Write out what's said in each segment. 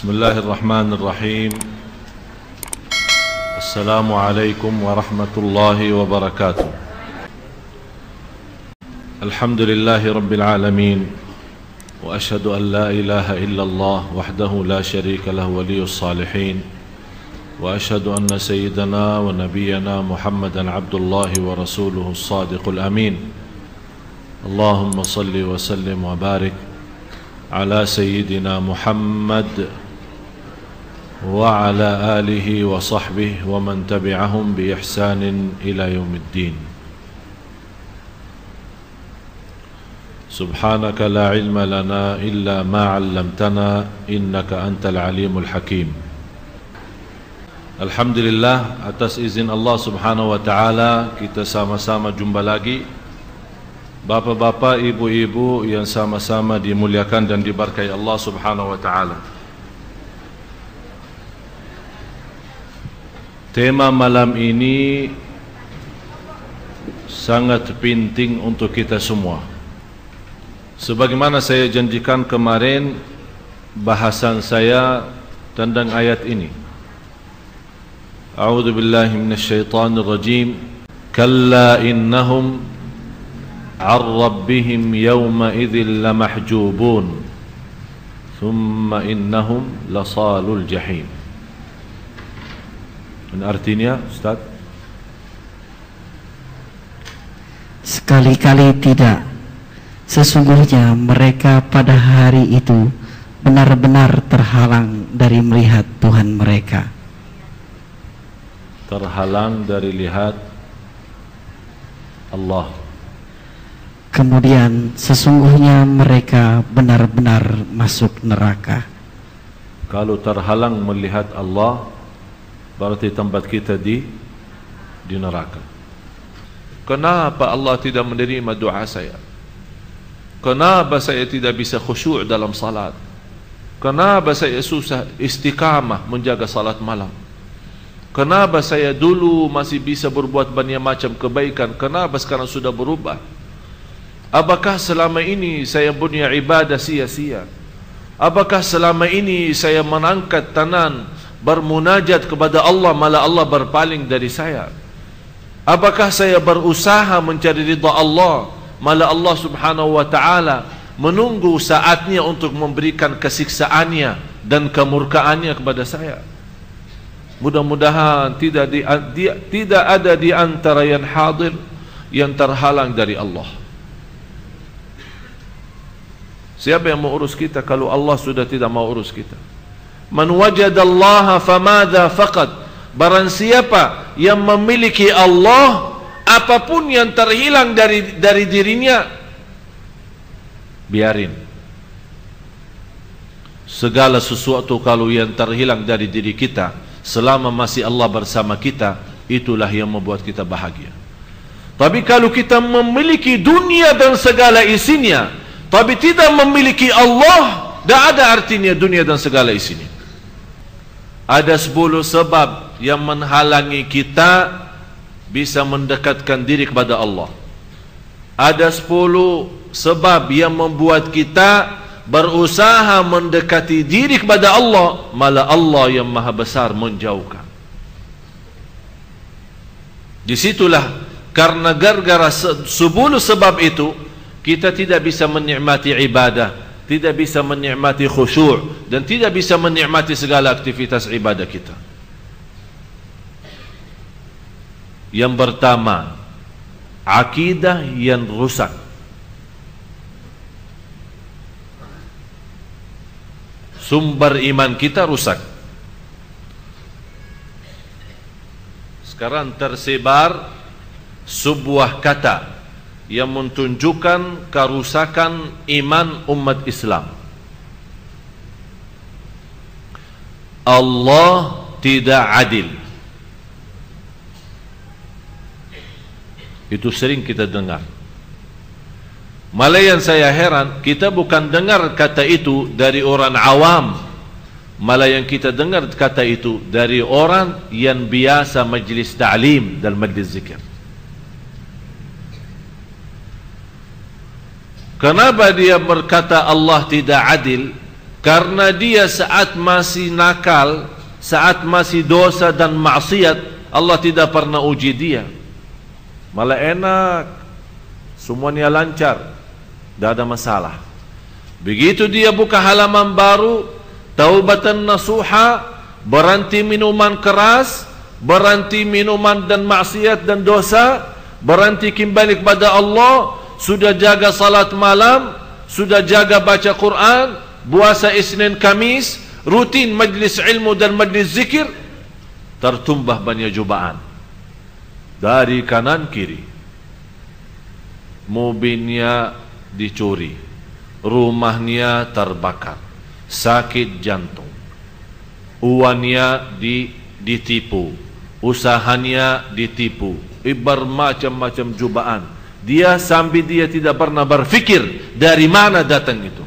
بسم الله الرحمن الرحيم. السلام عليكم ورحمة الله وبركاته. الحمد لله رب العالمين، وأشهد أن لا إله إلا الله وحده لا شريك له ولي الصالحين، وأشهد أن سيدنا ونبينا محمدا عبد الله ورسوله الصادق الأمين. اللهم صل وسلم وبارك على سيدنا محمد وعلى آله وصحبه ومن تبعهم بإحسان إلى يوم الدين. سبحانك لا علم لنا إلا ما علمتنا إنك أنت العليم الحكيم. Alhamdulillah, atas izin Allah Subhanahu wa Ta'ala, kita sama-sama jumpa lagi. Bapak-bapak, ibu-ibu yang sama-sama dimuliakan dan diberkahi Allah Subhanahu wa Ta'ala. Tema malam ini sangat penting untuk kita semua. Sebagaimana saya janjikan kemarin, bahasan saya tentang ayat ini. A'udzu billahi minasyaitonir rajim. Kalla innahum 'an rabbihim yawma idzin lamahjubun thumma innahum lasalul jahim. Artinya, Ustaz? Sekali-kali tidak. Sesungguhnya mereka pada hari itu benar-benar terhalang dari melihat Tuhan mereka. Terhalang dari lihat Allah. Kemudian sesungguhnya mereka benar-benar masuk neraka. Kalau terhalang melihat Allah, berarti tempat kita di neraka. Kenapa Allah tidak menerima doa saya? Kenapa saya tidak bisa khusyuk dalam salat? Kenapa saya susah istiqamah menjaga salat malam? Kenapa saya dulu masih bisa berbuat banyak macam kebaikan, kenapa sekarang sudah berubah? Apakah selama ini saya punya ibadah sia-sia? Apakah selama ini saya mengangkat tangan bermunajat kepada Allah, malah Allah berpaling dari saya? Apakah saya berusaha mencari ridha Allah, malah Allah Subhanahu wa Ta'ala menunggu saatnya untuk memberikan kesiksaannya dan kemurkaannya kepada saya? Mudah-mudahan tidak ada di antara yang hadir yang terhalang dari Allah. Siapa yang mau urus kita kalau Allah sudah tidak mau urus kita? Man wajadallaha famadha faqad. Barang siapa yang memiliki Allah, apapun yang terhilang dari dirinya, biarin. Segala sesuatu kalau yang terhilang dari diri kita, selama masih Allah bersama kita, itulah yang membuat kita bahagia. Tapi kalau kita memiliki dunia dan segala isinya, tapi tidak memiliki Allah, tidak ada artinya dunia dan segala isinya. Ada 10 sebab yang menghalangi kita bisa mendekatkan diri kepada Allah. Ada 10 sebab yang membuat kita berusaha mendekati diri kepada Allah, malah Allah yang maha besar menjauhkan. Disitulah karena gara-gara 10 sebab itu, kita tidak bisa menikmati ibadah, tidak bisa menikmati khusyuk, dan tidak bisa menikmati segala aktivitas ibadah kita. Yang pertama, akidah yang rusak. Sumber iman kita rusak. Sekarang tersebar sebuah kata yang menunjukkan kerusakan iman umat Islam. Allah tidak adil. Itu sering kita dengar. Malah yang saya heran, kita bukan dengar kata itu dari orang awam, malah yang kita dengar kata itu dari orang yang biasa majlis ta'lim dan majlis zikir. Kenapa dia berkata Allah tidak adil? Karena dia saat masih nakal, saat masih dosa dan maksiat, Allah tidak pernah uji dia. Malah enak, semuanya lancar, tidak ada masalah. Begitu dia buka halaman baru, taubatan nasuha, berhenti minuman keras, berhenti minuman dan maksiat dan dosa, berhenti kembali kepada Allah, sudah jaga salat malam, sudah jaga baca Quran, puasa Isnin Kamis, rutin majlis ilmu dan majlis zikir, tertumbah banyak cobaan dari kanan kiri. Mobilnya dicuri, rumahnya terbakar, sakit jantung, uangnya ditipu, usahanya ditipu, bermacam-macam cobaan. Dia sampai dia tidak pernah berfikir dari mana datang itu.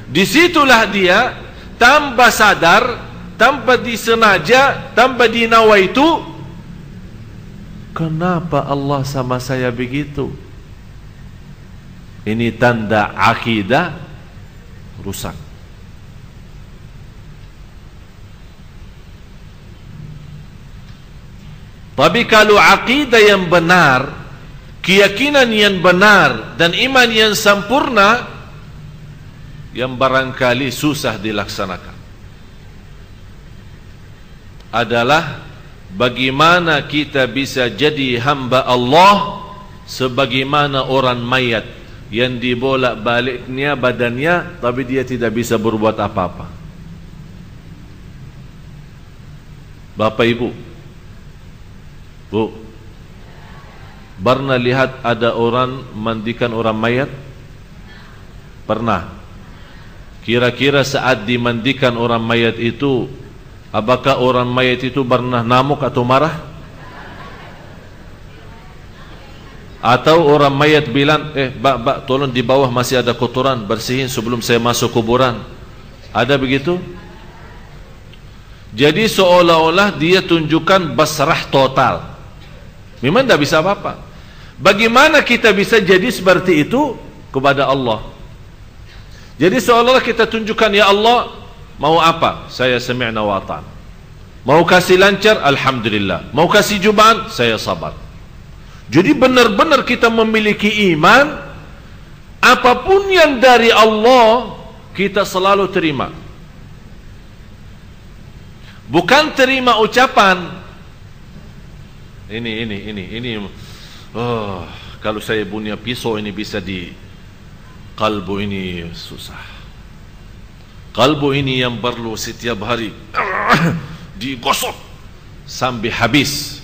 Disitulah dia tanpa sadar, tanpa disengaja, tanpa dinawa itu, kenapa Allah sama saya begitu? Ini tanda akidah rusak. Tapi kalau akidah yang benar, keyakinan yang benar dan iman yang sempurna, yang barangkali susah dilaksanakan adalah bagaimana kita bisa jadi hamba Allah sebagaimana orang mayat yang dibolak-baliknya badannya tapi dia tidak bisa berbuat apa-apa. Bapak Ibu, Bu, pernah lihat ada orang mandikan orang mayat? Pernah. Kira-kira saat dimandikan orang mayat itu, apakah orang mayat itu pernah ngamuk atau marah? Atau orang mayat bilang, Mbak, tolong di bawah masih ada kotoran, bersihin sebelum saya masuk kuburan. Ada begitu? Jadi seolah-olah dia tunjukkan basrah total. Memang tidak bisa apa-apa. Bagaimana kita bisa jadi seperti itu kepada Allah? Jadi seolah-olah kita tunjukkan, ya Allah, mau apa? Saya sami'na wa ata'na. Mau kasih lancar, alhamdulillah. Mau kasih cobaan, saya sabar. Jadi benar-benar kita memiliki iman, apapun yang dari Allah kita selalu terima. Bukan terima ucapan. Ini. Oh, kalau saya punya pisau ini bisa di kalbu ini susah. Kalbu ini yang perlu setiap hari digosok sampai habis.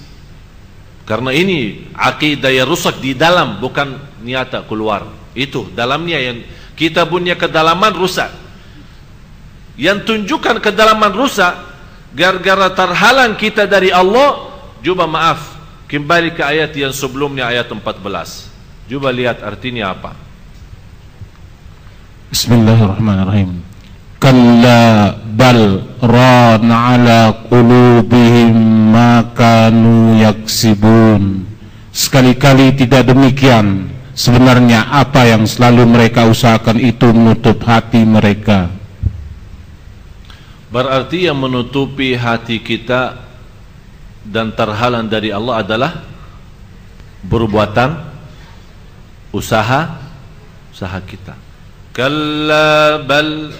Karena ini akidah yang rusak di dalam, bukan nyata keluar. Itu dalamnya yang kita punya kedalaman rusak. Yang tunjukkan kedalaman rusak gara-gara terhalang kita dari Allah. Coba maaf, kembali ke ayat yang sebelumnya, ayat 14. Coba lihat artinya apa. Bismillahirrahmanirrahim. Kalla bal rana ala qulubihim ma kanu yaksibun. Sekali-kali tidak demikian. Sebenarnya apa yang selalu mereka usahakan itu menutup hati mereka. Berarti yang menutupi hati kita dan terhalang dari Allah adalah perbuatan usaha kita. Kalla bal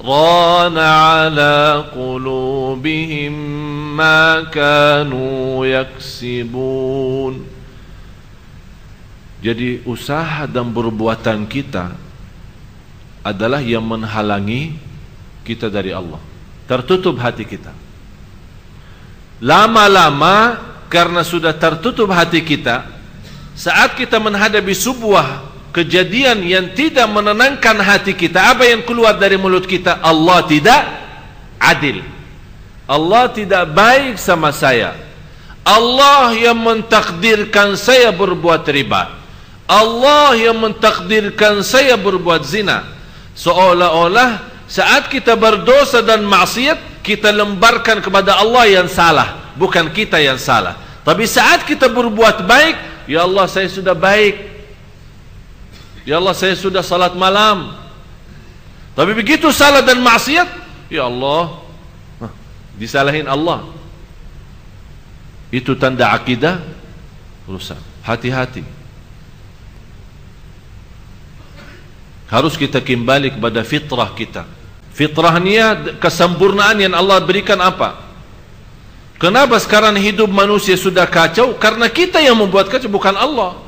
rana ala qulubihim ma kanu yaksibun. Jadi usaha dan perbuatan kita adalah yang menghalangi kita dari Allah. Tertutup hati kita. Lama-lama karena sudah tertutup hati kita, saat kita menghadapi sebuah kejadian yang tidak menenangkan hati kita, apa yang keluar dari mulut kita? Allah tidak adil, Allah tidak baik sama saya, Allah yang mentakdirkan saya berbuat riba, Allah yang mentakdirkan saya berbuat zina. Seolah-olah saat kita berdosa dan maksiat, kita lembarkan kepada Allah yang salah, bukan kita yang salah. Tapi saat kita berbuat baik, ya Allah saya sudah baik, ya Allah saya sudah salat malam, Tapi begitu salah dan maksiat, ya Allah, disalahin Allah. Itu tanda akidah rusak. Hati-hati. Harus kita kembali kepada fitrah kita. Fitrahnya kesempurnaan yang Allah berikan apa? Kenapa sekarang hidup manusia sudah kacau? Karena kita yang membuat kacau, bukan Allah.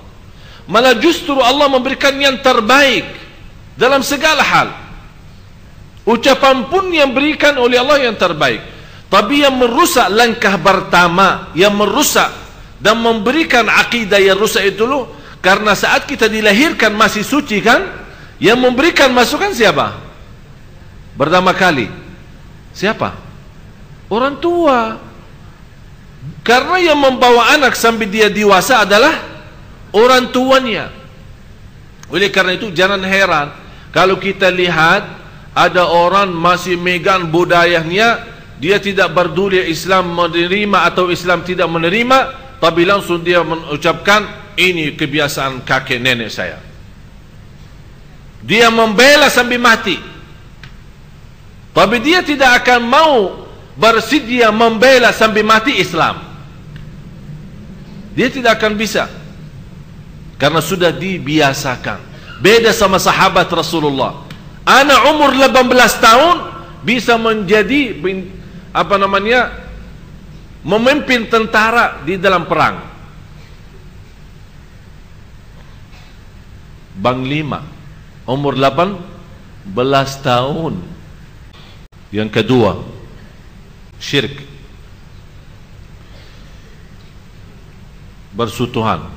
Malah justru Allah memberikan yang terbaik dalam segala hal. Ucapan pun yang berikan oleh Allah yang terbaik. Tapi yang merusak langkah pertama, yang merusak dan memberikan akidah yang rusak itu loh, karena saat kita dilahirkan masih suci kan? Yang memberikan masukan siapa? Pertama kali siapa? Orang tua. Karena yang membawa anak sampai dia dewasa adalah orang tuanya. Oleh karena itu jangan heran kalau kita lihat ada orang masih megang budayanya, dia tidak peduli Islam menerima atau Islam tidak menerima, tapi langsung dia mengucapkan ini kebiasaan kakek nenek saya. Dia membela sampai mati, tapi dia tidak akan mau bersedia membela sampai mati Islam. Dia tidak akan bisa, karena sudah dibiasakan. Beda sama sahabat Rasulullah. Anak umur 18 tahun bisa menjadi memimpin tentara di dalam perang. Panglima umur 18 tahun. Yang kedua, syirik, bersutuhan,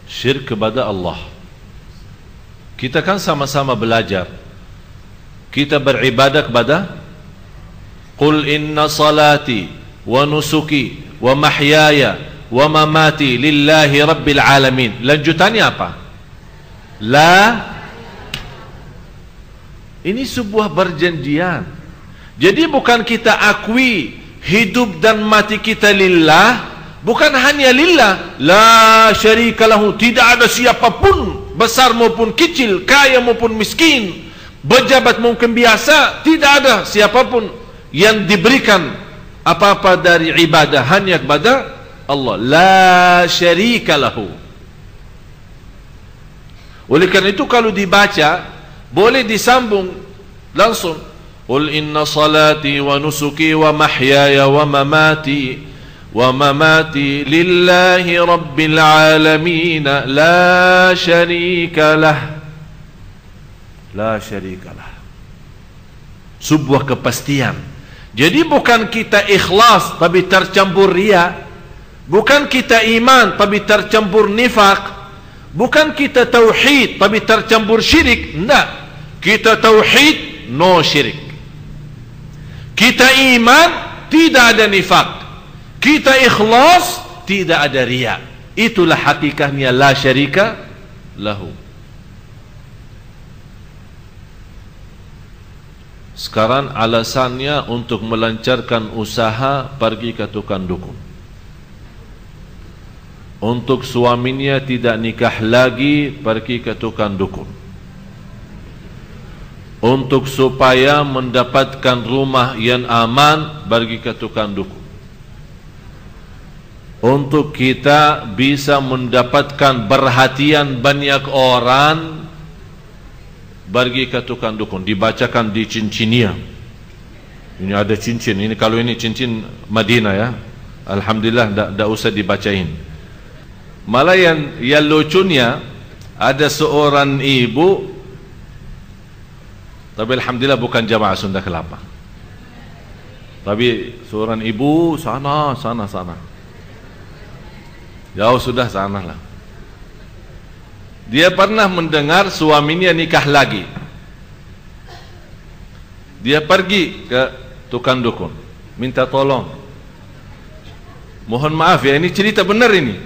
syirik kepada Allah. Kita kan sama-sama belajar, kita beribadah kepada Qul inna salati wa nusuki wa mahyaya wa mamati lillahi rabbil alamin. Lanjutannya apa? Ini sebuah perjanjian. Jadi bukan kita akui hidup dan mati kita lillah, bukan hanya lillah, la syarika lahu, tidak ada siapapun, besar maupun kecil, kaya maupun miskin, pejabat maupun biasa, tidak ada siapapun yang diberikan apa-apa dari ibadah hanya kepada Allah. La syarika lahu. Oleh karena itu kalau dibaca boleh disambung langsung. Qul inna salati wa nusuki wa mahyaya wa mamati lillahi rabbil alamin la syarika lah. La syarika lah. Sebuah kepastian. Jadi bukan kita ikhlas tapi tercampur riya, bukan kita iman tapi tercampur nifaq, bukan kita tauhid tapi tercampur syirik. Tidak. Kita tauhid, no syirik. Kita iman, tidak ada nifaq. Kita ikhlas, tidak ada riya. Itulah hakikatnya la syarika lahu. Sekarang alasannya untuk melancarkan usaha pergi ke tukang dukun. Untuk suaminya tidak nikah lagi, pergi ke tukang dukun. Untuk supaya mendapatkan rumah yang aman, pergi ke tukang dukun. Untuk kita bisa mendapatkan perhatian banyak orang, pergi ke tukang dukun. Dibacakan di cincinnya. Ini ada cincin. Ini kalau ini cincin Madinah ya, alhamdulillah tidak usah dibacain. Malah yang lucunya, ada seorang ibu, tapi alhamdulillah bukan jamaah Sunda Kelapa, tapi seorang ibu sana jauh sudah sana lah. Dia pernah mendengar suaminya nikah lagi. Dia pergi ke tukang dukun, minta tolong. Mohon maaf ya, ini cerita benar ini.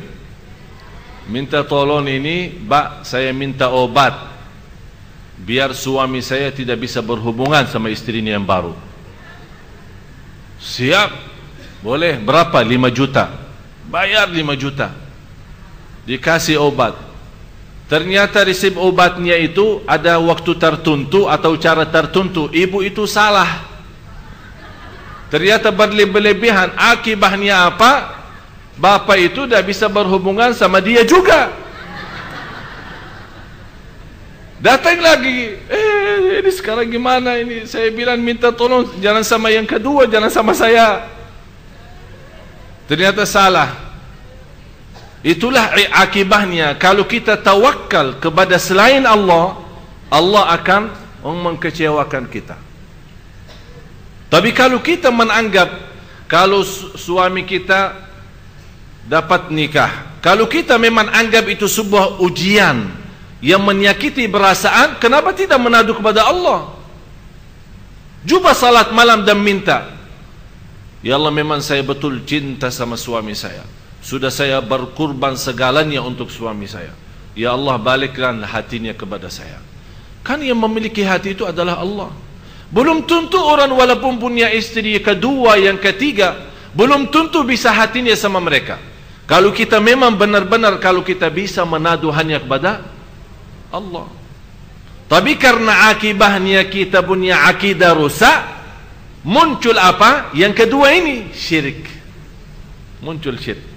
Minta tolong ini, Pak, saya minta obat biar suami saya tidak bisa berhubungan sama istrinya yang baru. Siap, boleh. Berapa? 5 juta. Bayar 5 juta. Dikasih obat. ternyata resep obatnya itu ada waktu tertentu atau cara tertentu, ibu itu salah. Ternyata berlebihan. Akibatnya apa? Bapak itu tidak bisa berhubungan sama dia juga. Datang lagi, ini sekarang gimana ini? Saya bilang minta tolong, jangan sama yang kedua, jangan sama saya. Ternyata salah. Itulah akibatnya. Kalau kita tawakal kepada selain Allah, Allah akan mengkecewakan kita. Tapi kalau kita menganggap, kalau suami kita dapat nikah, kalau kita memang anggap itu sebuah ujian yang menyakiti perasaan, kenapa tidak mengadu kepada Allah? Cuba salat malam dan minta, ya Allah, memang saya betul cinta sama suami saya, sudah saya berkorban segalanya untuk suami saya, ya Allah balikkan hatinya kepada saya. Kan yang memiliki hati itu adalah Allah. Belum tentu orang walaupun punya istri kedua, yang ketiga, belum tentu bisa hatinya sama mereka. Kalau kita memang benar-benar, kalau kita bisa menadu hanya kepada Allah. Tapi karena akibatnya kita punya akidah rusak, muncul apa? Yang kedua ini, syirik. Muncul syirik.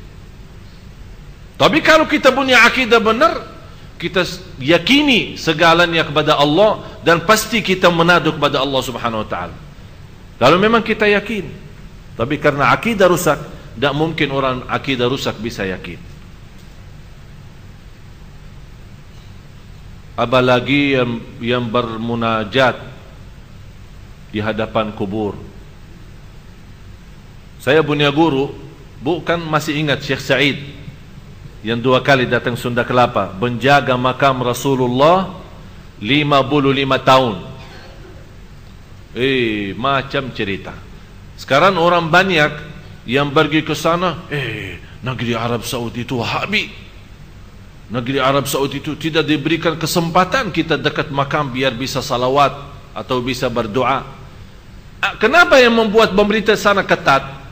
Tapi kalau kita punya akidah benar, kita yakini segalanya kepada Allah, dan pasti kita menadu kepada Allah Subhanahu wa taala. Kalau memang kita yakin. Tapi karena akidah rusak, tidak mungkin orang akidah rusak bisa yakin. Apalagi yang bermunajat di hadapan kubur. Saya punya guru, bukan masih ingat Syekh Said yang 2 kali datang Sunda Kelapa, menjaga makam Rasulullah 55 tahun. Macam cerita. Sekarang orang banyak yang pergi ke sana, negeri Arab Saudi itu Wahabi. Negeri Arab Saudi itu tidak diberikan kesempatan kita dekat makam biar bisa salawat atau bisa berdoa. Kenapa yang membuat pemerintah sana ketat?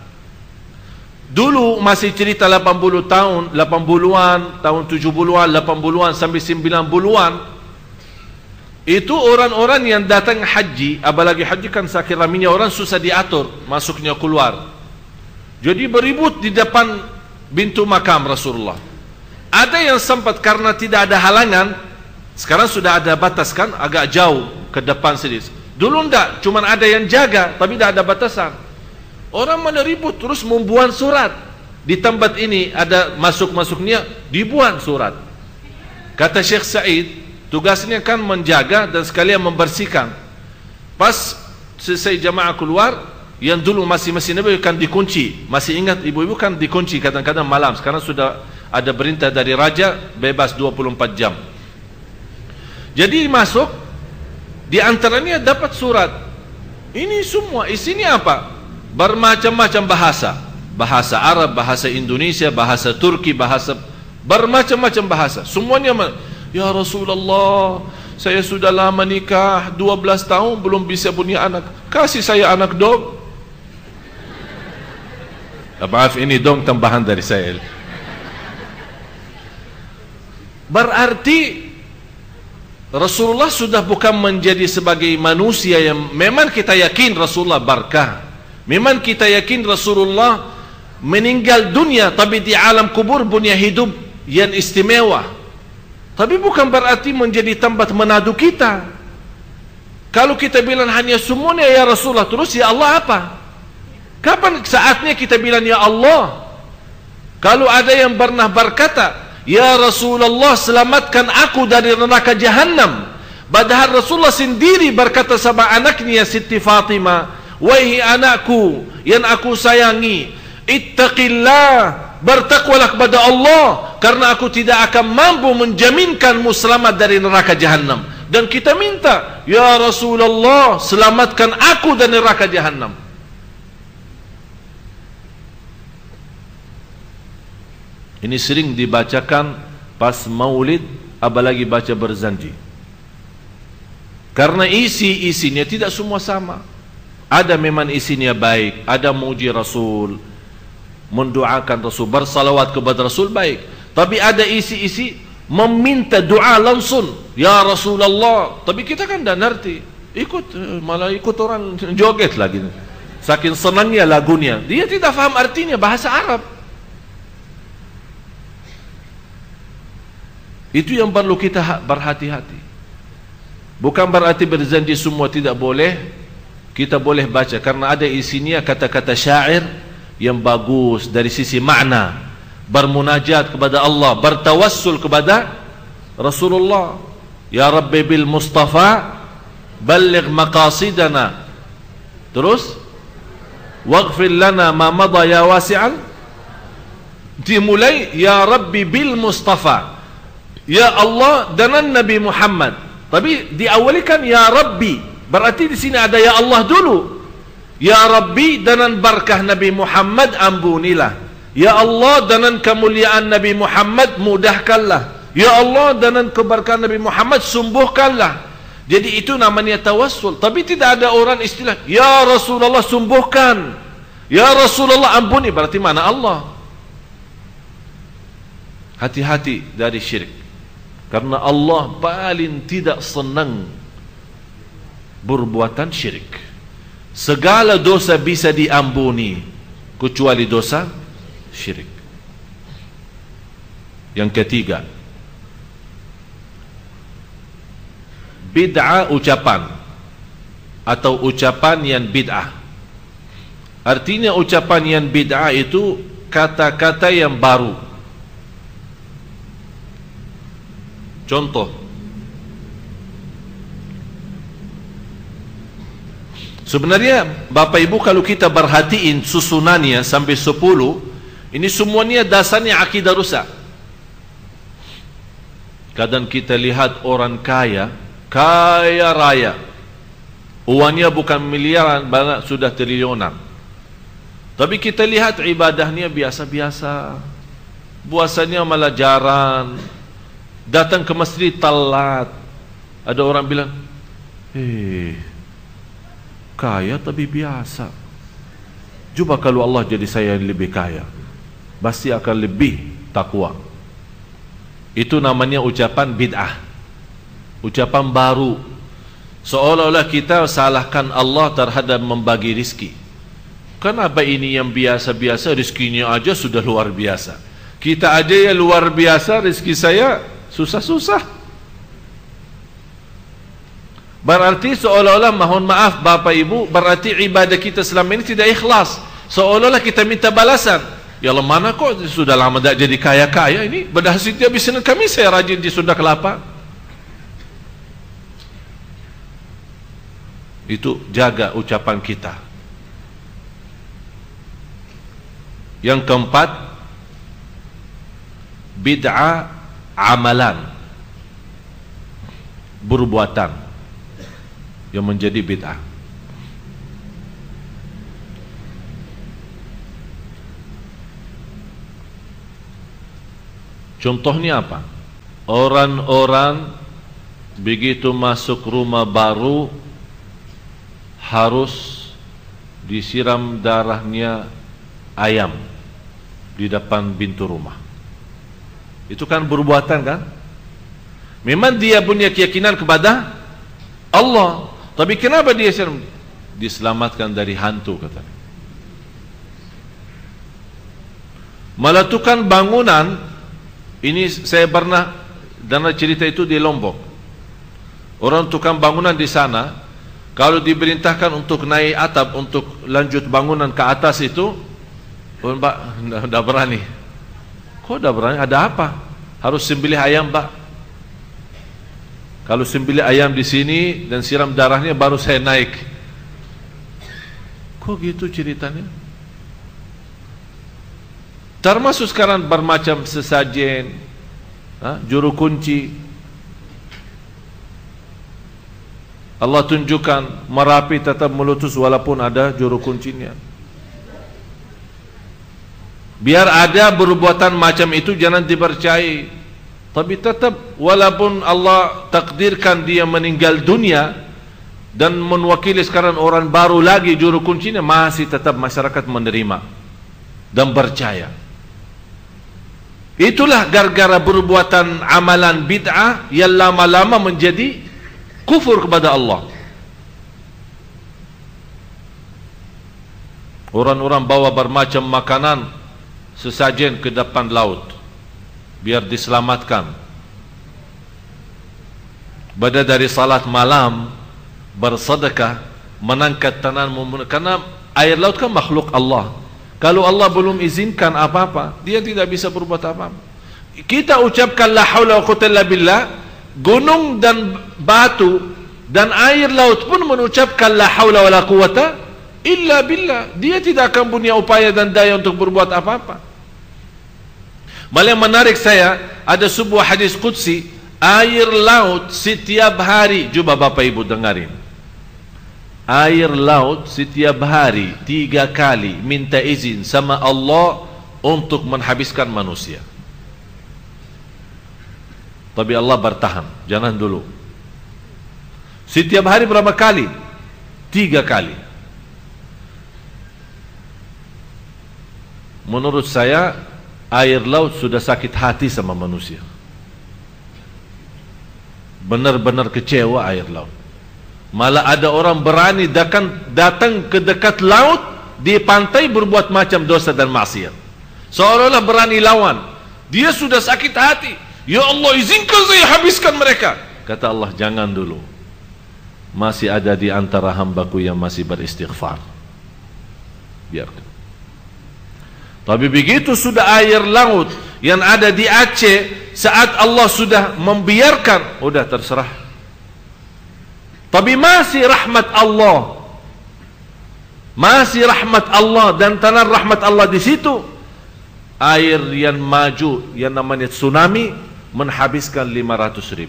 Dulu masih cerita 80 tahun, 80-an, tahun 70-an, 80-an sampai 90-an. Itu orang-orang yang datang haji, apalagi haji kan sakit raminya orang, susah diatur masuknya keluar. Jadi beribut di depan pintu makam Rasulullah. Ada yang sempat karena tidak ada halangan, sekarang sudah ada batas kan, agak jauh ke depan sedikit. Dulu enggak, cuma ada yang jaga, tapi tidak ada batasan. Orang mana ribut, terus membuat surat. Di tempat ini ada masuk-masuknya, dibuat surat. Kata Syekh Said, tugasnya kan menjaga dan sekalian membersihkan. Pas selesai jamaah keluar, yang dulu masih Nabi kan dikunci. Masih ingat ibu-ibu kan dikunci kadang-kadang malam. Sekarang sudah ada perintah dari raja bebas 24 jam. Jadi masuk, di antaranya dapat surat. Ini semua isinya apa? Bermacam-macam bahasa. Bahasa Arab, bahasa Indonesia, bahasa Turki, bahasa bermacam-macam bahasa. Semuanya, ya Rasulullah, saya sudah lama nikah, 12 tahun belum bisa punya anak. Kasih saya anak dong. Maaf, ini dong tambahan dari saya. Berarti Rasulullah sudah bukan menjadi sebagai manusia yang memang kita yakin Rasulullah barakah. Memang kita yakin Rasulullah meninggal dunia, tapi di alam kubur punya hidup yang istimewa. Tapi bukan berarti menjadi tempat menadu kita. Kalau kita bilang hanya semuanya ya Rasulullah, terus ya Allah apa? Kapan saatnya kita bilang ya Allah? Kalau ada yang pernah berkata, ya Rasulullah, selamatkan aku dari neraka Jahannam. Padahal Rasulullah sendiri berkata sama anaknya Siti Fatimah, wahai anakku yang aku sayangi, ittaqillah, bertakwalah kepada Allah, karena aku tidak akan mampu menjaminkanmu selamat dari neraka Jahannam. Dan kita minta, ya Rasulullah, selamatkan aku dari neraka Jahannam. Ini sering dibacakan pas maulid, apalagi baca berzanji. Karena isinya tidak semua sama. Ada memang isinya baik, ada muji Rasul, mendoakan Rasul, bersalawat kepada Rasul baik. Tapi ada isi-isi meminta doa langsung, ya Rasulullah. Tapi kita kan tidak ngerti, malah ikut orang joget lagi, saking senangnya lagunya. Dia tidak faham artinya bahasa Arab. Itu yang perlu kita berhati-hati. Bukan berarti berjanji semua tidak boleh. Kita boleh baca karena ada isinya kata-kata syair yang bagus dari sisi makna, bermunajat kepada Allah, bertawassul kepada Rasulullah. Ya Rabbi bil Mustafa balligh maqasidana. Terus waghfir lana ma madha ya wasi'an. Dimulai ya Rabbi bil Mustafa, ya Allah dengan Nabi Muhammad. Tapi diawalikan ya Rabbi. Berarti di sini ada ya Allah dulu. Ya Rabbi, dengan berkah Nabi Muhammad ampunilah. Ya Allah, dengan kemuliaan Nabi Muhammad mudahkanlah. Ya Allah, dengan keberkahan Nabi Muhammad sembuhkanlah. Jadi itu namanya tawassul. Tapi tidak ada orang istilah ya Rasulullah sembuhkan, ya Rasulullah ampuni. Berarti mana Allah? Hati-hati dari syirik. Karena Allah paling tidak senang berbuatan syirik. Segala dosa bisa diampuni kecuali dosa syirik. Yang ketiga, bid'ah ucapan atau ucapan yang bid'ah. Artinya ucapan yang bid'ah itu kata-kata yang baru. Contoh, sebenarnya Bapak Ibu kalau kita perhatiin susunannya sampai 10, ini semuanya dasarnya akidah rusak. Kadang kita lihat orang kaya raya, uangnya bukan miliaran, banyak sudah triliunan. Tapi kita lihat ibadahnya biasa-biasa, puasanya malah jarang, datang ke masjid telat. Ada orang bilang, kaya tapi biasa. Coba kalau Allah jadi saya yang lebih kaya, pasti akan lebih takwa. Itu namanya ucapan bid'ah, ucapan baru. Seolah-olah kita salahkan Allah terhadap membagi rizki. Kenapa ini yang biasa-biasa rizkinya aja sudah luar biasa, kita aja yang luar biasa rizki saya susah-susah. Berarti seolah-olah, mohon maaf Bapak Ibu, berarti ibadah kita selama ini tidak ikhlas. Seolah-olah kita minta balasan. Ya Allah, mana kok sudah lama tak jadi kaya-kaya ini, berhasil dia bisa kami saya rajin di Sunda Kelapa. Itu jaga ucapan kita. Yang keempat, bid'ah amalan, perbuatan yang menjadi bid'ah. Contohnya apa? Orang-orang begitu masuk rumah baru harus disiram darahnya ayam di depan pintu rumah. Itu kan perbuatan kan? Memang dia punya keyakinan kepada Allah, tapi kenapa dia diselamatkan dari hantu katanya. Malah tukang bangunan ini, saya pernah dengar cerita itu di Lombok. Orang tukang bangunan di sana, kalau diperintahkan untuk naik atap untuk lanjut bangunan ke atas itu, Pak, tidak berani. Kok tidak berani? Ada apa? Harus sembelih ayam, Pak. Kalau sembelih ayam di sini dan siram darahnya baru saya naik. Kok gitu ceritanya? Termasuk sekarang bermacam sesajen, juru kunci. Allah tunjukkan Merapi tetap meletus walaupun ada juru kuncinya. Biar ada perbuatan macam itu jangan dipercayai. Tapi tetap walaupun Allah takdirkan dia meninggal dunia dan mewakili sekarang orang baru lagi juru kuncinya, masih tetap masyarakat menerima dan percaya. Itulah gara-gara perbuatan amalan bid'ah yang lama-lama menjadi kufur kepada Allah. Orang-orang bawa bermacam makanan sesajen ke depan laut biar diselamatkan. Pada dari salat malam bersedekah, mengangkat tangan, karena air laut kan makhluk Allah. Kalau Allah belum izinkan apa-apa, dia tidak bisa berbuat apa-apa. Kita ucapkan la haula wa quwwata illa billah, gunung dan batu dan air laut pun mengucapkan la haula wa la quwwata illa billah. Dia tidak akan punya upaya dan daya untuk berbuat apa-apa. Malah yang menarik saya, ada sebuah hadis qudsi, air laut setiap hari, coba Bapak Ibu dengarin. Air laut setiap hari 3 kali minta izin sama Allah untuk menghabiskan manusia. Tapi Allah bertahan, jangan dulu. Setiap hari berapa kali? 3 kali. Menurut saya air laut sudah sakit hati sama manusia. Benar-benar kecewa air laut. Malah ada orang berani datang ke dekat laut di pantai berbuat macam dosa dan maksiat. Seolah-olah berani lawan. Dia sudah sakit hati. Ya Allah, izinkan saya habiskan mereka. Kata Allah, jangan dulu. Masih ada di antara hambaku yang masih beristighfar. Biarkan. Tapi begitu sudah air laut yang ada di Aceh, saat Allah sudah membiarkan, udah terserah. Tapi masih rahmat Allah, masih rahmat Allah dan tanah rahmat Allah di situ. Air yang maju yang namanya tsunami menghabiskan 500.000.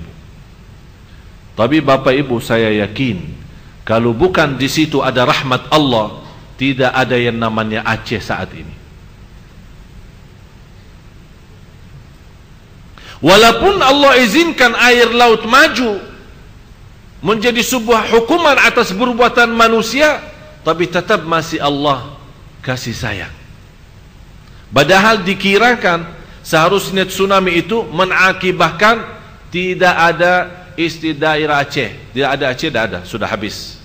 Tapi Bapak Ibu, saya yakin kalau bukan di situ ada rahmat Allah, tidak ada yang namanya Aceh saat ini. Walaupun Allah izinkan air laut maju menjadi sebuah hukuman atas perbuatan manusia, tapi tetap masih Allah kasih sayang. Padahal dikirakan seharusnya tsunami itu mengakibatkan tidak ada daerah Aceh. Tidak ada Aceh, tidak ada, sudah habis.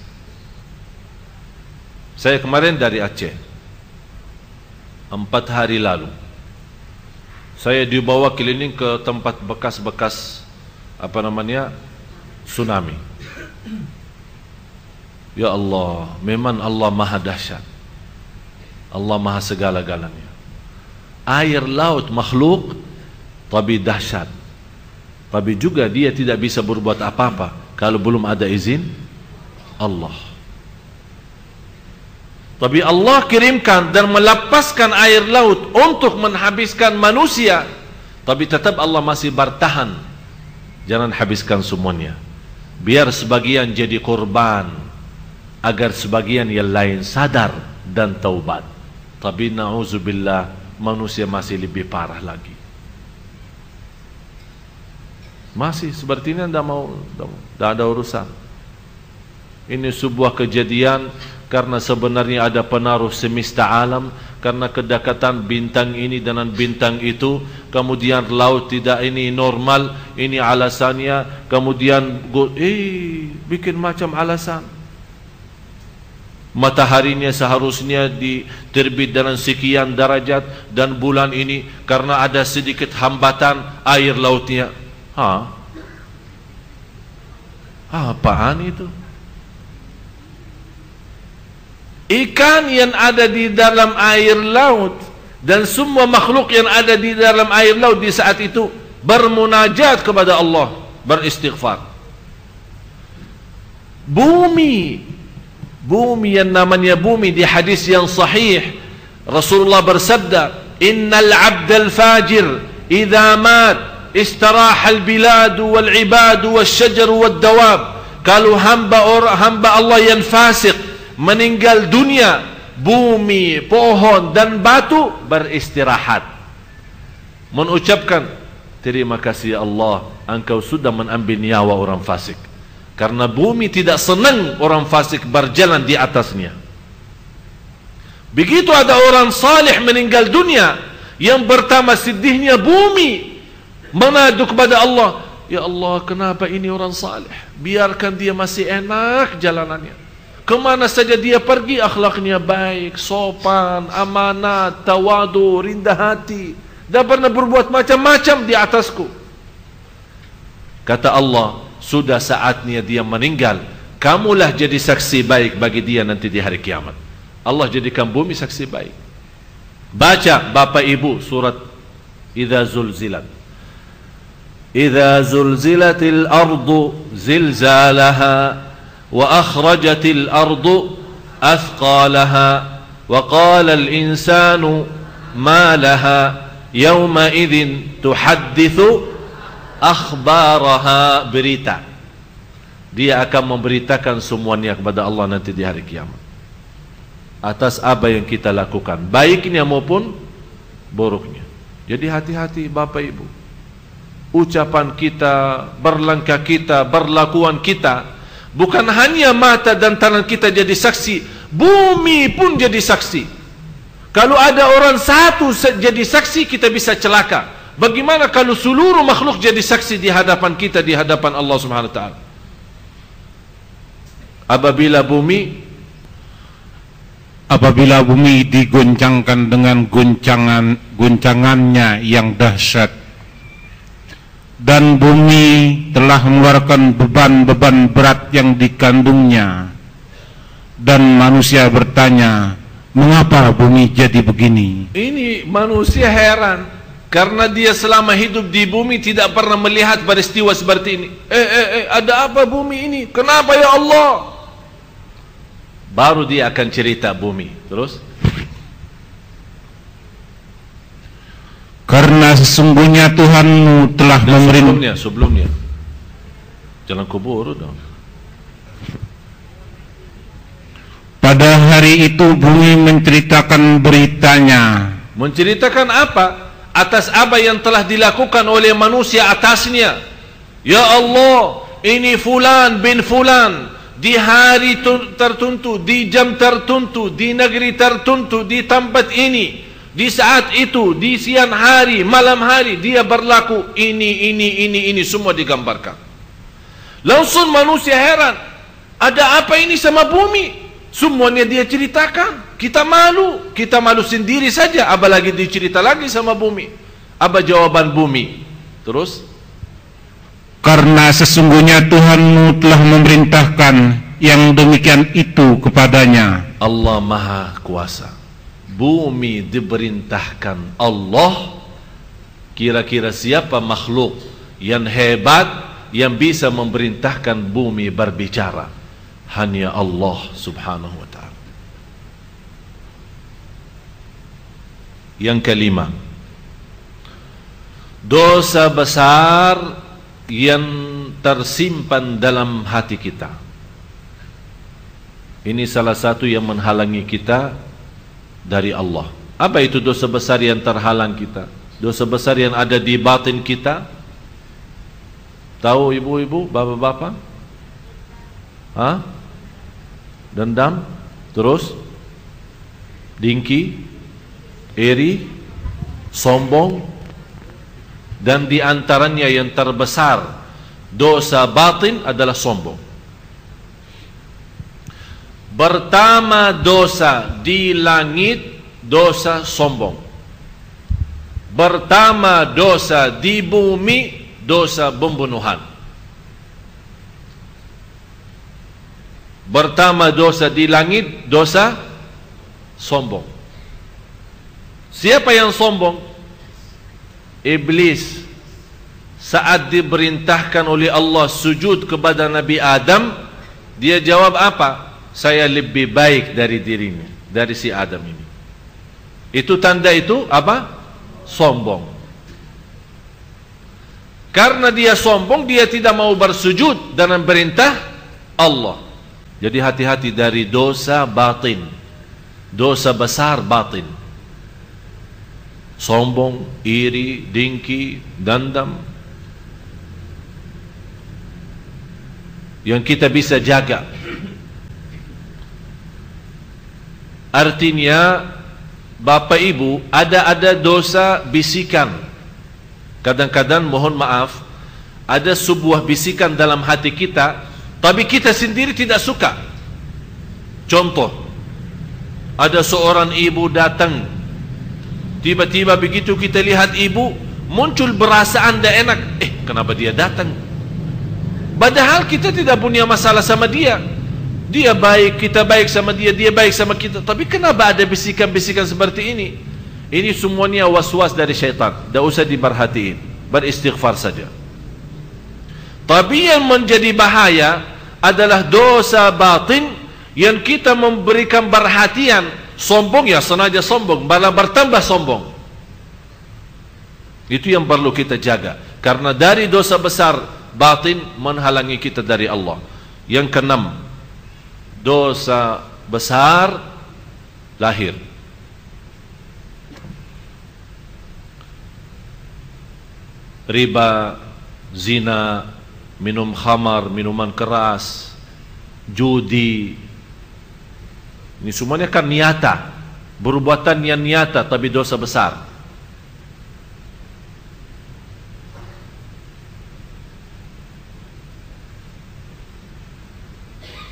Saya kemarin dari Aceh 4 hari lalu. Saya dibawa keliling ke tempat bekas-bekas tsunami. Ya Allah, memang Allah maha dahsyat. Allah maha segala-galanya. Air laut makhluk, tapi dahsyat. Tapi juga dia tidak bisa berbuat apa-apa kalau belum ada izin Allah. Tapi Allah kirimkan dan melepaskan air laut untuk menghabiskan manusia. Tapi tetap Allah masih bertahan. Jangan habiskan semuanya. Biar sebagian jadi korban, agar sebagian yang lain sadar dan taubat. Tapi na'udzubillah, manusia masih lebih parah lagi. Masih seperti ini tidak ada urusan. Ini sebuah kejadian karena sebenarnya ada pengaruh semesta alam, karena kedekatan bintang ini dengan bintang itu, kemudian laut tidak ini normal, ini alasannya, kemudian bikin macam alasan. Mataharinya seharusnya diterbit dengan sekian derajat, dan bulan ini karena ada sedikit hambatan air lautnya. Apaan itu? Ikan yang ada di dalam air laut dan semua makhluk yang ada di dalam air laut di saat itu bermunajat kepada Allah, beristighfar. Bumi yang namanya bumi, di hadis yang sahih Rasulullah bersabda, innal abdal fajir idza mat istaraha al bilad wal ibad wash shajar wad dawab. Kalau hamba Allah yang fasik meninggal dunia, bumi, pohon dan batu beristirahat, mengucapkan terima kasih Allah, engkau sudah mengambil nyawa orang fasik. Karena bumi tidak senang orang fasik berjalan di atasnya. Begitu ada orang salih meninggal dunia, Yang pertama sedihnya bumi mengadu kepada Allah, ya Allah, kenapa ini orang saleh? Biarkan dia masih enak jalanannya. Kemana saja dia pergi akhlaknya baik, sopan, amanat, tawadu, rendah hati, dah pernah berbuat macam-macam di atasku. Kata Allah, sudah saatnya dia meninggal, kamulah jadi saksi baik bagi dia nanti di hari kiamat. Allah jadikan bumi saksi baik. Baca Bapak Ibu surat Idza Zulzilat. Idza zulzilatil ardu zilzalaha wa akhrajatil ardu athqalaha wa qala al insanu ma laha yawma idzin tuhadditsu akhbaraha. Berita, dia akan memberitakan semuanya kepada Allah nanti di hari kiamat atas apa yang kita lakukan, baiknya maupun buruknya. Jadi hati-hati Bapak Ibu, ucapan kita, berlangkah kita, berlakuan kita, bukan hanya mata dan tangan kita jadi saksi, bumi pun jadi saksi. Kalau ada orang satu jadi saksi, kita bisa celaka. Bagaimana kalau seluruh makhluk jadi saksi di hadapan kita, di hadapan Allah Subhanahu wa taala? Apabila bumi diguncangkan dengan guncangannya yang dahsyat, dan bumi telah mengeluarkan beban-beban berat yang dikandungnya, dan manusia bertanya, mengapa bumi jadi begini? Ini manusia heran, karena dia selama hidup di bumi tidak pernah melihat peristiwa seperti ini. Ada apa bumi ini? Kenapa ya Allah? Baru dia akan cerita bumi. Terus, karena sesungguhnya Tuhanmu telah memerintahkan. Sebelumnya jalan kubur dong. Pada hari itu bumi menceritakan beritanya. Menceritakan apa? Atas apa yang telah dilakukan oleh manusia atasnya. Ya Allah, ini fulan bin fulan di hari tertentu, di jam tertentu, di negeri tertentu, di tempat ini, di saat itu, di siang hari, malam hari, dia berlaku ini semua digambarkan. Langsung manusia heran, ada apa ini sama bumi? Semuanya dia ceritakan. Kita malu sendiri saja, apalagi dicerita lagi sama bumi. Apa jawaban bumi? Terus, karena sesungguhnya Tuhanmu telah memerintahkan yang demikian itu kepadanya. Allah Maha Kuasa. Bumi diperintahkan Allah. Kira-kira siapa makhluk yang hebat yang bisa memerintahkan bumi berbicara? Hanya Allah Subhanahu wa ta'ala. Yang kelima, dosa besar yang tersimpan dalam hati kita. Ini salah satu yang menghalangi kita dari Allah. Apa itu dosa besar yang terhalang kita? Dosa besar yang ada di batin kita. Tahu ibu-ibu, bapak-bapak? Hah? Dendam, terus dengki, iri, sombong, dan di antaranya yang terbesar dosa batin adalah sombong. Pertama dosa di langit, dosa sombong. Pertama dosa di bumi, dosa pembunuhan. Pertama dosa di langit, dosa sombong. Siapa yang sombong? Iblis. Saat diperintahkan oleh Allah sujud kepada Nabi Adam, dia jawab apa? Saya lebih baik dari dirinya, dari si Adam ini. Itu tanda itu apa? Sombong. Karena dia sombong, dia tidak mau bersujud dengan perintah Allah. Jadi hati-hati dari dosa batin, dosa besar batin. Sombong, iri, dengki, dendam, yang kita bisa jaga. Artinya Bapak Ibu, ada dosa bisikan. Kadang-kadang mohon maaf, ada sebuah bisikan dalam hati kita, tapi kita sendiri tidak suka. Contoh, ada seorang ibu datang, tiba-tiba begitu kita lihat ibu, muncul perasaan tidak enak. Kenapa dia datang? Padahal kita tidak punya masalah sama dia. Dia baik, kita baik sama dia, dia baik sama kita. Tapi kenapa ada bisikan-bisikan seperti ini? Ini semuanya was-was dari syaitan. Tidak usah diperhatiin, beristighfar saja. Tapi yang menjadi bahaya adalah dosa batin yang kita memberikan perhatian. Sombong, ya sengaja sombong, malah bertambah sombong. Itu yang perlu kita jaga. Karena dari dosa besar batin menghalangi kita dari Allah. Yang keenam, dosa besar lahir. Riba, zina, minum khamar, minuman keras, judi. Ini semuanya kan nyata, perbuatan yang nyata tapi dosa besar.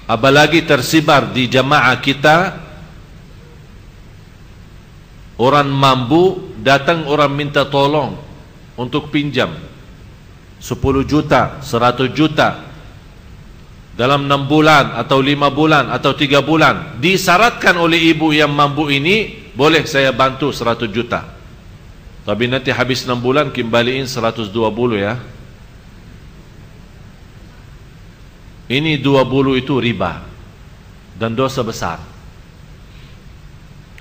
Apalagi tersebar di jamaah kita, orang mampu datang, orang minta tolong untuk pinjam 10 juta, 100 juta dalam 6 bulan atau 5 bulan atau 3 bulan. Disyaratkan oleh ibu yang mampu ini, boleh saya bantu 100 juta, tapi nanti habis 6 bulan kembaliin 120 ya. Ini 20 itu riba dan dosa besar.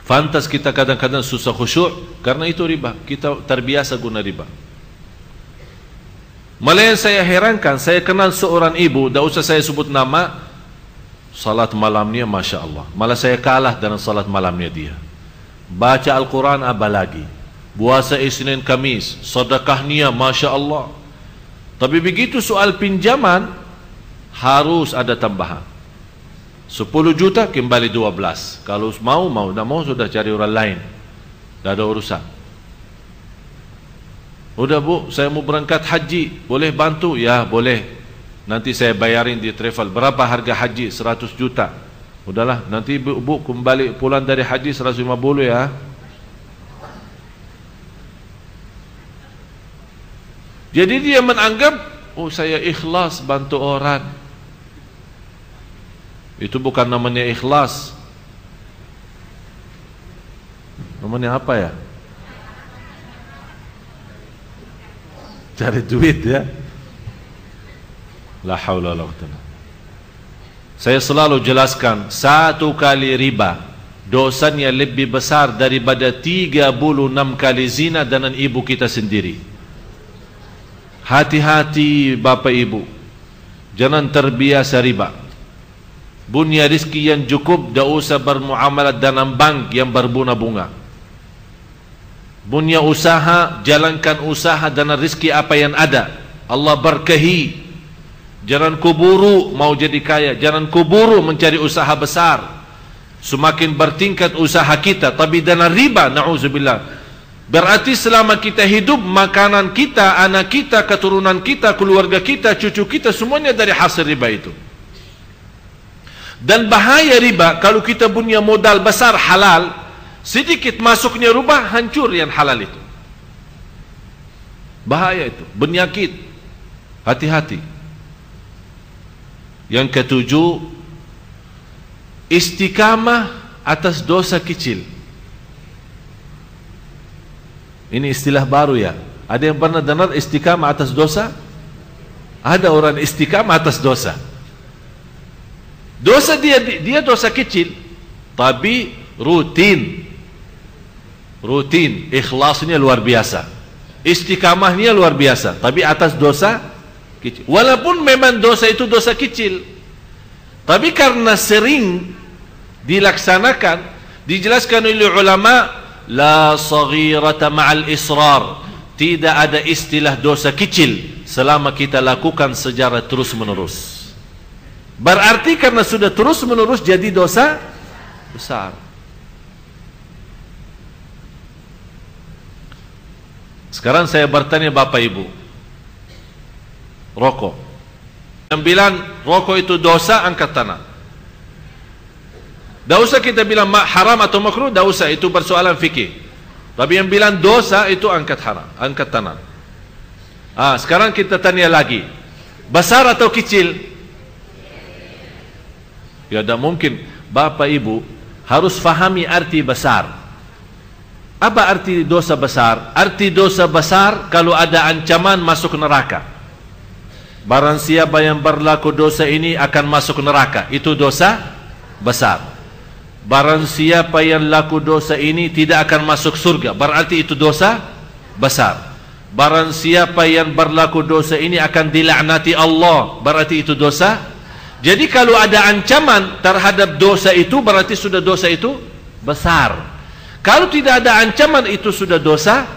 Fantas kita kadang-kadang susah khusyuk karena itu riba. Kita terbiasa guna riba. Malah yang saya herankan, saya kenal seorang ibu, tidak usah saya sebut nama, salat malamnya Masya Allah. Malah saya kalah dengan salat malamnya dia. Baca Al-Quran apalagi, puasa Isnin Kamis, sedekahnya Masya Allah. Tapi begitu soal pinjaman, harus ada tambahan 10 juta kembali 12. Kalau mau, tidak mau sudah cari orang lain, tidak ada urusan. Udah bu, saya mau berangkat haji, boleh bantu? Ya boleh, nanti saya bayarin di travel. Berapa harga haji? 100 juta. Udahlah, nanti bu kembali pulang dari haji 150 ya. Jadi dia menganggap, oh saya ikhlas bantu orang. Itu bukan namanya ikhlas. Namanya apa ya? Cari duit ya. La haula wala quwwata. Saya selalu jelaskan, satu kali riba dosanya lebih besar daripada 36 kali zina dengan ibu kita sendiri. Hati-hati Bapak Ibu, jangan terbiasa riba. Punya rizki yang cukup, tidak usah bermuamalat dengan bank yang berbunga-bunga. Punya usaha, jalankan usaha dengan rizki apa yang ada. Allah berkahi. Jangan kuburu mau jadi kaya, jangan kuburu mencari usaha besar. Semakin bertingkat usaha kita, tapi dengan riba, na'udzubillah. Berarti selama kita hidup, makanan kita, anak kita, keturunan kita, keluarga kita, cucu kita, semuanya dari hasil riba itu. Dan bahaya riba, kalau kita punya modal besar halal, sedikit masuknya riba, hancur yang halal itu. Bahaya itu, penyakit. Hati-hati. Yang ketujuh, istiqamah atas dosa kecil. Ini istilah baru ya. Ada yang pernah dengar istiqamah atas dosa? Ada orang istiqamah atas dosa. Dosa dia dosa kecil, tapi rutin, ikhlasnya luar biasa, istiqamahnya luar biasa, tapi atas dosa kecil. Walaupun memang dosa itu dosa kecil, tapi karena sering dilaksanakan, dijelaskan oleh ulama, la saghirata ma'al israr, tidak ada istilah dosa kecil selama kita lakukan secara terus menerus. Berarti karena sudah terus menerus jadi dosa besar. Sekarang saya bertanya Bapak Ibu, rokok. Yang bilang rokok itu dosa, angkat tangan. Tidak usah kita bilang haram atau makruh, tidak usah, itu persoalan fikih. Tapi yang bilang dosa itu angkat tangan. Sekarang kita tanya lagi, besar atau kecil? Ya tidak mungkin. Bapak Ibu harus fahami arti besar. Apa arti dosa besar? Arti dosa besar kalau ada ancaman masuk neraka. Barang siapa yang berlaku dosa ini akan masuk neraka, itu dosa besar. Barang siapa yang laku dosa ini tidak akan masuk surga, berarti itu dosa besar. Barang siapa yang berlaku dosa ini akan dilaknati Allah, berarti itu dosa. Jadi kalau ada ancaman terhadap dosa itu, berarti sudah dosa itu besar. Kalau tidak ada ancaman, itu sudah dosa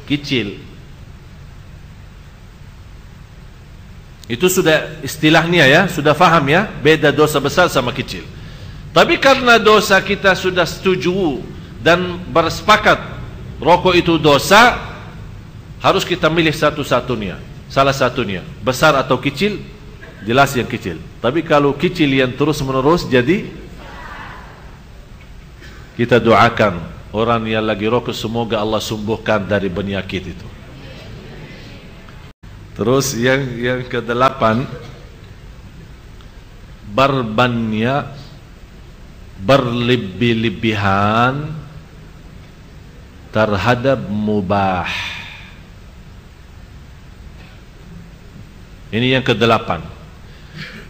kecil. Itu sudah istilahnya ya, sudah faham ya, beda dosa besar sama kecil. Tapi karena dosa kita sudah setuju dan bersepakat rokok itu dosa, harus kita milih satu-satunya, salah satunya, besar atau kecil, jelas yang kecil. Tapi kalau kecil yang terus-menerus, jadi kita doakan orang yang lagi rokok, semoga Allah sembuhkan dari penyakit itu. Terus yang ke-8, berlebih-lebihan terhadap mubah. Ini yang ke-8.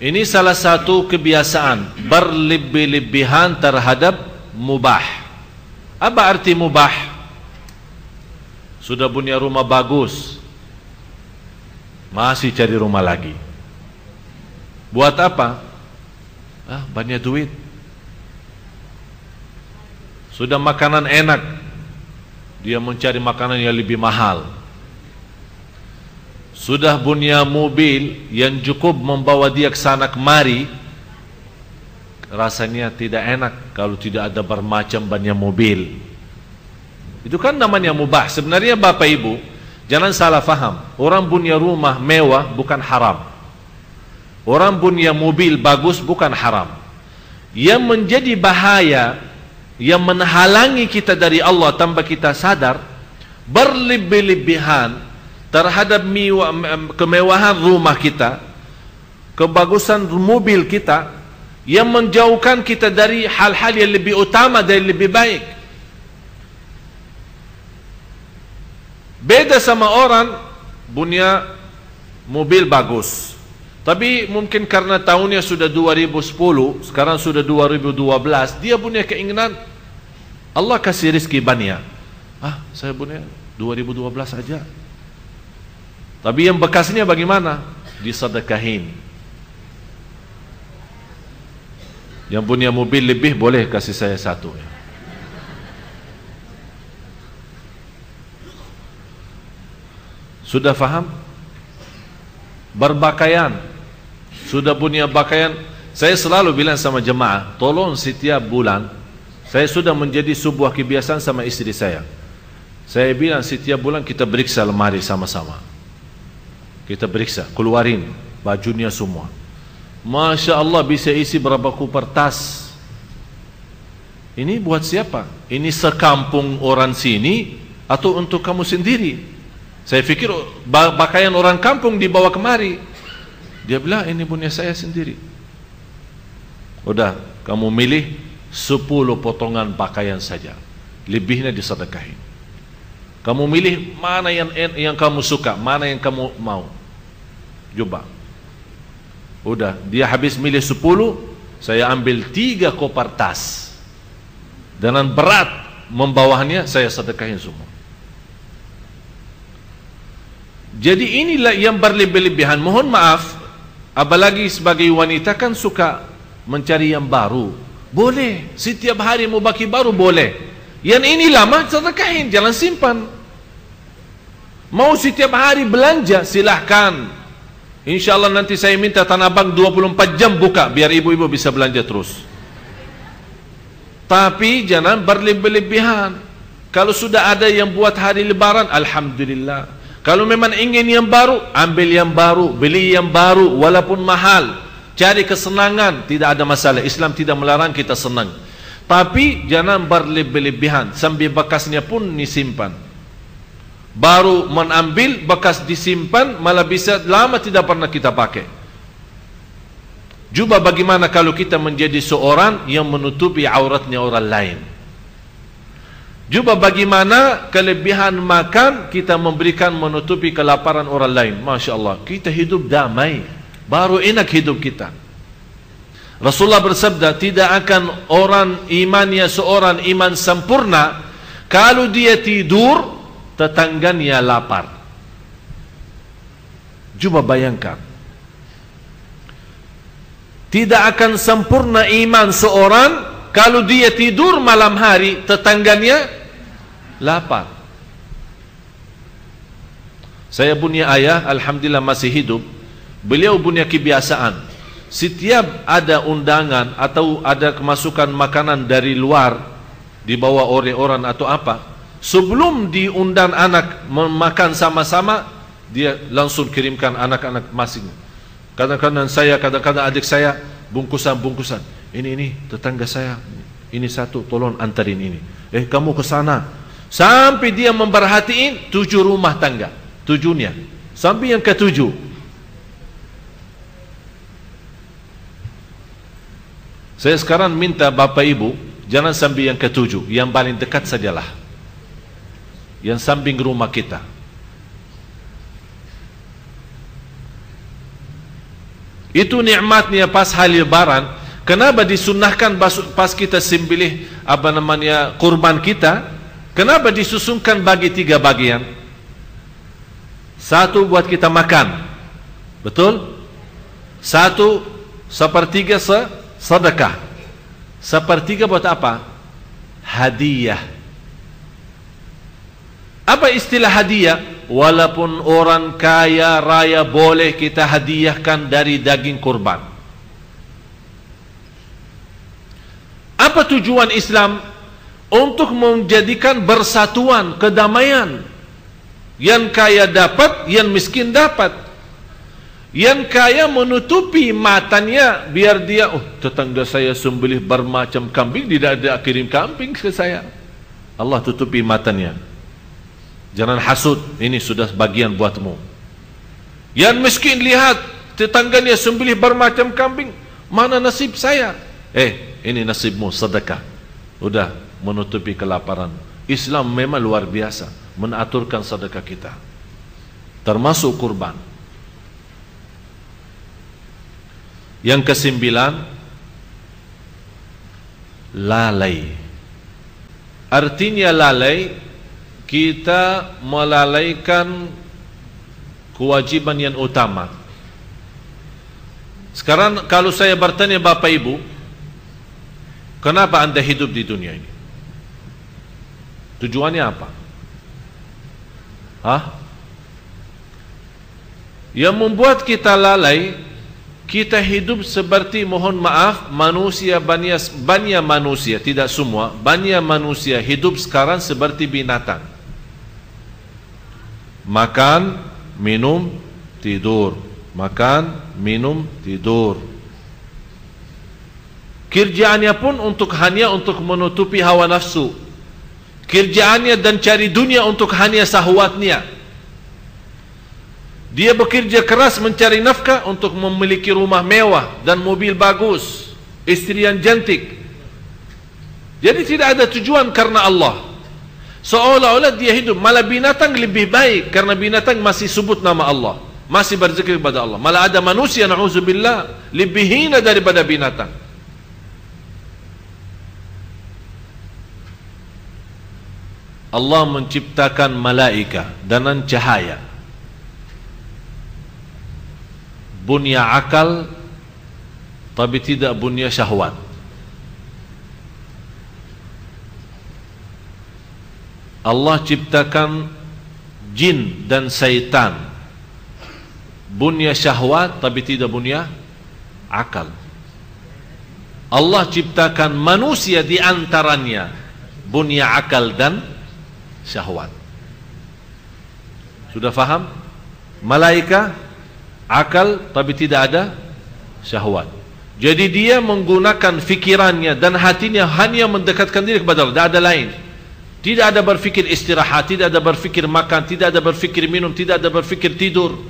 Ini salah satu kebiasaan, berlebih-lebihan terhadap mubah. Apa arti mubah? Sudah punya rumah bagus, masih cari rumah lagi. Buat apa? Banyak duit. Sudah makanan enak, dia mencari makanan yang lebih mahal. Sudah punya mobil yang cukup membawa dia ke sana kemari, rasanya tidak enak kalau tidak ada bermacam banyak mobil. Itu kan namanya mubah. Sebenarnya Bapak Ibu, jangan salah faham. Orang punya rumah mewah bukan haram. Orang punya mobil bagus bukan haram. Yang menjadi bahaya, yang menghalangi kita dari Allah tanpa kita sadar, berlebih-lebihan terhadap kemewahan rumah kita, kebagusan mobil kita, yang menjauhkan kita dari hal-hal yang lebih utama dan lebih baik. Beda sama orang punya mobil bagus, tapi mungkin karena tahunnya sudah 2010, sekarang sudah 2012, dia punya keinginan Allah kasih rezeki banyak. Saya punya 2012 saja. Tapi yang bekasnya bagaimana? Disedekahin. Yang punya mobil lebih boleh kasih saya satu. Sudah faham? Berpakaian, sudah punya pakaian. Saya selalu bilang sama jemaah, tolong setiap bulan, saya sudah menjadi sebuah kebiasaan sama istri saya. Saya bilang setiap bulan kita periksa lemari sama-sama. Kita periksa, keluarin bajunya semua. Masya Allah bisa isi berapa kupar tas. Ini buat siapa? Ini sekampung orang sini atau untuk kamu sendiri? Saya pikir pakaian orang kampung dibawa kemari. Dia bilang ini punya saya sendiri. Udah, kamu milih 10 potongan pakaian saja, lebihnya disedekahin. Kamu milih mana yang kamu suka, mana yang kamu mau. Coba. Udah, dia habis milih 10, saya ambil 3 koper tas. Dengan berat membawanya, saya sedekahin semua. Jadi inilah yang berlebih-lebihan. Mohon maaf, apalagi sebagai wanita kan suka mencari yang baru. Boleh, setiap hari mau baki baru boleh. Yang ini lama sedekahin, jangan simpan. Mau setiap hari belanja, silahkan. InsyaAllah nanti saya minta Tanah Abang 24 jam buka, biar ibu-ibu bisa belanja terus. Tapi jangan berlebih-lebihan. Kalau sudah ada yang buat hari lebaran, alhamdulillah. Kalau memang ingin yang baru, ambil yang baru, beli yang baru walaupun mahal. Cari kesenangan, tidak ada masalah. Islam tidak melarang kita senang. Tapi jangan berlebih-lebihan sambil bekasnya pun disimpan. Baru mengambil, bekas disimpan, malah bisa lama tidak pernah kita pakai. Cuba bagaimana kalau kita menjadi seorang yang menutupi auratnya orang lain. Cuba bagaimana kelebihan makan kita memberikan menutupi kelaparan orang lain. Masya Allah, kita hidup damai, baru enak hidup kita. Rasulullah bersabda, tidak akan orang imannya seorang iman sempurna kalau dia tidur tetangganya lapar. Cuba bayangkan, tidak akan sempurna iman seorang kalau dia tidur malam hari tetangganya lapar. Saya punya ayah, alhamdulillah masih hidup. Beliau punya kebiasaan, setiap ada undangan atau ada kemasukan makanan dari luar dibawa oleh orang atau apa, sebelum diundang anak memakan sama-sama, dia langsung kirimkan anak-anak masing. Kadang-kadang saya, kadang-kadang adik saya, bungkusan-bungkusan. Ini tetangga saya, ini satu, tolong antarin ini. Kamu ke sana. Sampai dia memperhatiin 7 rumah tangga, 7-nya, sampai yang ke-7. Saya sekarang minta Bapak Ibu, jangan sampai yang ke-7, yang paling dekat sajalah, yang samping rumah kita. Itu nikmatnya pas hari lebaran. Kenapa disunnahkan pas kita sembelih kurban kita? Kenapa disusunkan bagi 3 bagian? 1 buat kita makan, betul? 1/3 sedekah. 1/3 buat apa? Hadiah. Apa istilah hadiah? Walaupun orang kaya raya boleh kita hadiahkan dari daging kurban. Apa tujuan Islam? Untuk menjadikan bersatuan, kedamaian. Yang kaya dapat, yang miskin dapat. Yang kaya menutupi matanya biar dia, tetangga saya sembelih bermacam kambing, tidak ada kirim kambing ke saya. Allah tutupi matanya. Jangan hasud, ini sudah bagian buatmu. Yang miskin lihat tetangganya sembelih bermacam kambing, mana nasib saya? Ini nasibmu, sedekah. Udah menutupi kelaparan. Islam memang luar biasa menaturkan sedekah kita, termasuk kurban. Yang ke-9, lalai. Artinya lalai, kita melalaikan kewajiban yang utama. Sekarang kalau saya bertanya Bapak Ibu, kenapa Anda hidup di dunia ini? Tujuannya apa? Yang membuat kita lalai, kita hidup seperti, mohon maaf, manusia, banyak manusia, tidak semua, banyak manusia hidup sekarang seperti binatang. Makan, minum, tidur. Makan, minum, tidur. Kerjaannya pun hanya untuk menutupi hawa nafsu. Kerjaannya dan cari dunia untuk hanya sahwatnya. Dia bekerja keras mencari nafkah untuk memiliki rumah mewah dan mobil bagus, istri yang cantik. Jadi tidak ada tujuan karena Allah. Seolah-olah dia hidup. Malah binatang lebih baik, karena binatang masih sebut nama Allah, masih berzikir kepada Allah. Malah ada manusia, na'udzubillah, lebih hina daripada binatang. Allah menciptakan malaika dengan cahaya, bunya akal, tapi tidak bunya syahwat. Allah ciptakan jin dan syaitan, bunya syahwat tapi tidak bunya akal. Allah ciptakan manusia di antaranya bunya akal dan syahwat. Sudah faham? Malaika akal tapi tidak ada syahwat. Jadi dia menggunakan fikirannya dan hatinya hanya mendekatkan diri kepada Allah, tidak ada lain. Tidak ada berfikir istirahat, tidak ada berfikir makan, tidak ada berfikir minum, tidak ada berfikir tidur.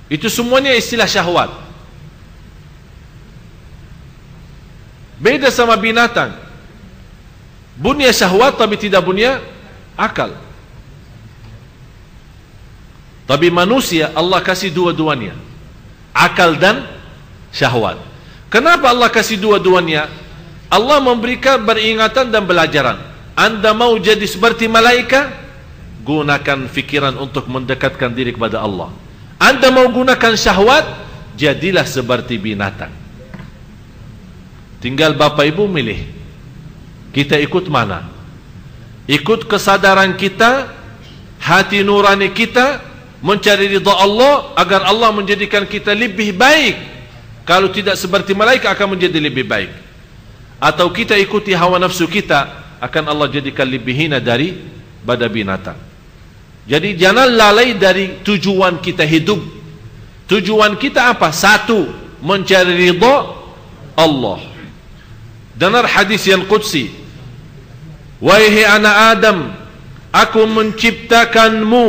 Itu semuanya istilah syahwat. Beda sama binatang. Bunya syahwat tapi tidak punya akal. Tapi manusia Allah kasih dua-duanya, akal dan syahwat. Kenapa Allah kasih dua-duanya? Allah memberikan peringatan dan pelajaran. Anda mau jadi seperti malaika, gunakan fikiran untuk mendekatkan diri kepada Allah. Anda mau gunakan syahwat, jadilah seperti binatang. Tinggal Bapak Ibu milih. Kita ikut mana? Ikut kesadaran kita, hati nurani kita, mencari ridha Allah agar Allah menjadikan kita lebih baik. Kalau tidak seperti malaikat akan menjadi lebih baik. Atau kita ikuti hawa nafsu kita, akan Allah jadikan lebih hina daripada binatang. Jadi jangan lalai dari tujuan kita hidup. Tujuan kita apa? Satu, mencari ridha Allah. Dengar hadis yang qudsi, wahai anak Adam, aku menciptakanmu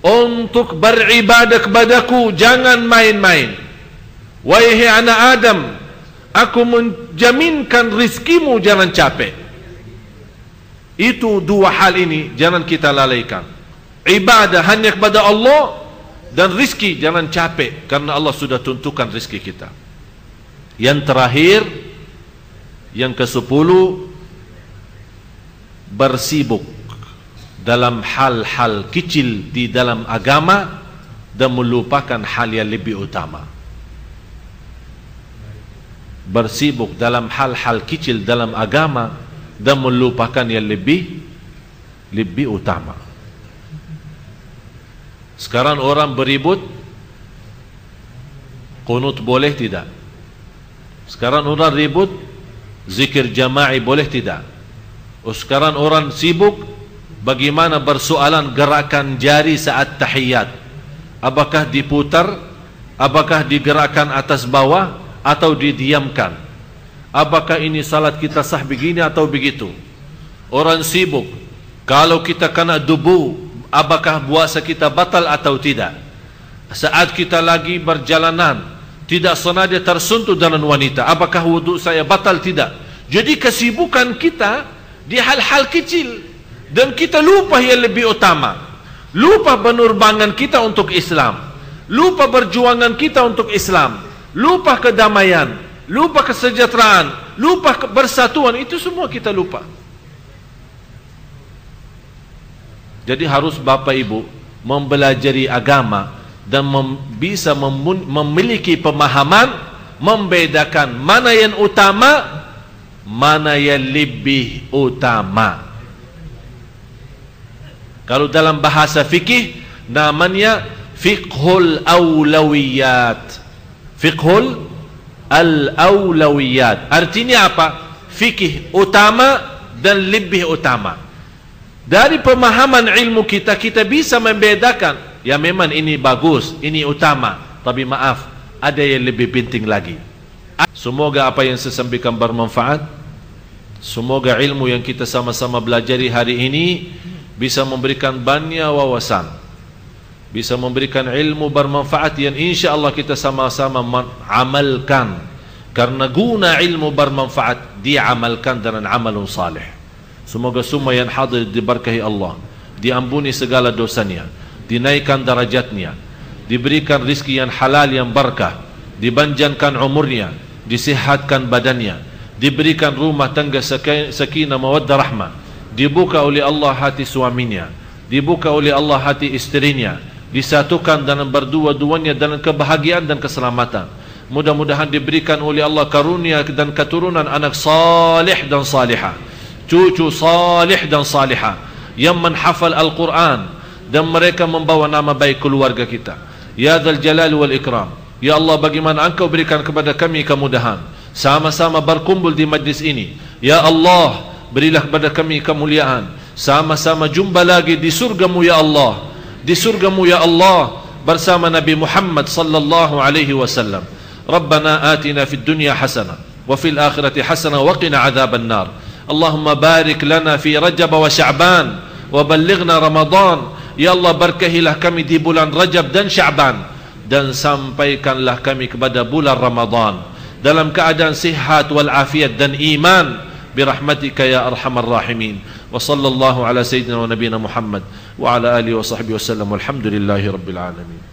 untuk beribadah kepadaku, jangan main-main. Wahai anak Adam, aku menjaminkan rizkimu, jangan capek. Itu dua hal ini jangan kita lalaikan. Ibadah hanya kepada Allah, dan rizki jangan capek, karena Allah sudah tentukan rizki kita. Yang terakhir, yang ke-10, bersibuk dalam hal-hal kecil di dalam agama dan melupakan hal yang lebih utama. Bersibuk dalam hal-hal kecil dalam agama dan melupakan yang lebih utama. Sekarang orang beribut, qunut boleh tidak? Sekarang orang ribut, zikir jama'i boleh tidak? Sekarang orang sibuk bagaimana bersoalan gerakan jari saat tahiyat. Apakah diputar? Apakah digerakkan atas bawah? Atau didiamkan? Apakah ini salat kita sah begini atau begitu? Orang sibuk, kalau kita kena debu, apakah puasa kita batal atau tidak? Saat kita lagi berjalanan, tidak sengaja tersentuh dengan wanita, apakah wudhu saya batal tidak? Jadi kesibukan kita di hal-hal kecil, dan kita lupa yang lebih utama. Lupa penerbangan kita untuk Islam, lupa perjuangan kita untuk Islam, lupa kedamaian, lupa kesejahteraan, lupa bersatuan. Itu semua kita lupa. Jadi harus Bapak Ibu mempelajari agama dan bisa memiliki pemahaman, membedakan mana yang utama, mana yang lebih utama. Kalau dalam bahasa fikih namanya fiqhul awlawiyat. Fiqhul al-awlawiyat. Artinya apa? Fikih utama dan lebih utama. Dari pemahaman ilmu kita, kita bisa membedakan, ya memang ini bagus, ini utama, tapi maaf, ada yang lebih penting lagi. Semoga apa yang saya sampaikan bermanfaat. Semoga ilmu yang kita sama-sama belajari hari ini bisa memberikan banyak wawasan, bisa memberikan ilmu bermanfaat yang insya Allah kita sama-sama amalkan. Karena guna ilmu bermanfaat diamalkan dengan amalun salih. Semoga semua yang hadir diberkahi Allah, diampuni segala dosanya, dinaikkan darajatnya, diberikan rizki yang halal yang berkah, dipanjangkan umurnya, disihatkan badannya, diberikan rumah tangga sakinah mawaddah rahmah, dibuka oleh Allah hati suaminya, dibuka oleh Allah hati istrinya, disatukan dalam berdua-duanya dalam kebahagiaan dan keselamatan. Mudah-mudahan diberikan oleh Allah karunia dan keturunan anak salih dan salihah, cucu salih dan salihah yang menghafal Al-Quran dan mereka membawa nama baik keluarga kita. Ya Dzal Jalali wal Ikram, ya Allah, bagaimana Engkau berikan kepada kami kemudahan sama-sama berkumpul di majlis ini. Ya Allah, berilah kepada kami kemuliaan sama-sama jumpa lagi di surgamu ya Allah, di surgamu ya Allah bersama Nabi Muhammad sallallahu alaihi wasallam. Rabbana atina fid dunya hasanah wa fil akhirati hasanah wa qina adzaban nar. Allahumma barik lana fi Rajab wa Sya'ban wa ballighna Ramadan. Ya Allah, berkahilah kami di bulan Rajab dan Sya'ban, dan sampaikanlah kami kepada bulan Ramadan dalam keadaan sihat wal afiat dan iman birahmatika ya arhamar rahimin. Wa sallallahu ala sayyidina wa nabiyina Muhammad wa ala alihi wa sahbihi wasallam. Walhamdulillahi rabbil alamin.